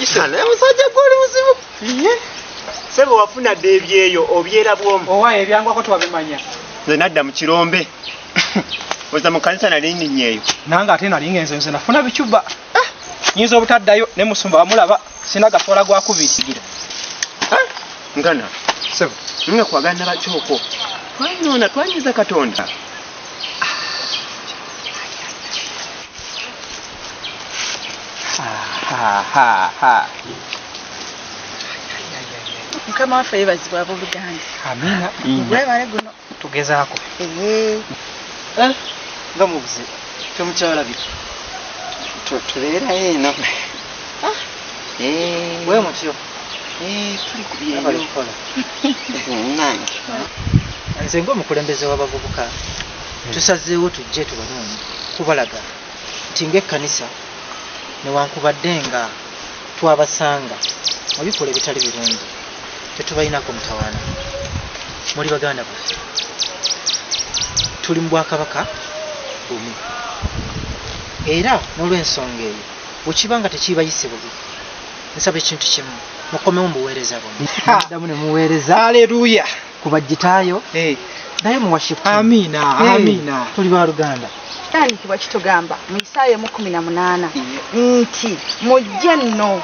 gisana musajja gwali muzibu sebo wafuna debyeyo obyera bwomu owaye ebyangwako twabimanya nze nadda mu kirombe oza mu kanisa nali nninyeeyo nange ate nali ngenze nafuna bicuba nyinza obutaddayo ne musumba wamulaba sina gasola gwakubirigira ngana sebo nga kwagana bakyoko twanyona twanyiza katonda Mukama waffe yeebazibwa Abaabuganda. Amina. Mulabale guno. Tugezaako. Nga mubuze. Temukyala biki. Tubeera eno. Wewe mutyo. Tuli ku byeyo. Nange. Nze ng'omukulembeze w'abavubuka tusazeewo tujje tubalonde kubalaga nti ng'ekkanisa newankubadde nga twabasanga mu bikola ebitali birungi tetubayinako mutawaana muli baganda baffe tuli mu Bwakabaka bumu era n'olw'ensonga eyo bwe kiba nga tekibayise bubi nsaba ekintu kimu mukomewo muweereza bumu addamu ne muweereza aleluya kubajjitaayo naye muwashifu amina amina tuli baluganda tandikibwa kitugamba mu Isaya 18 nti mujje nno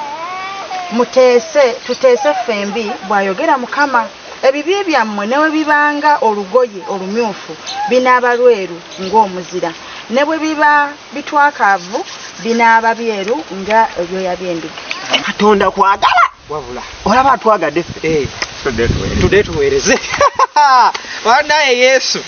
tuteese ffembi bw'ayogera Mukama ebibi byammwe newe bibanga olugoye olumyufu binaaba lweru ng'omuzira ne bwe biba bitwakaavu binaaba byeru nga ebyoya by'endiga Katonda kwagala wabula olaba atwagadde ffe tudde tuweereze wanaye Yesu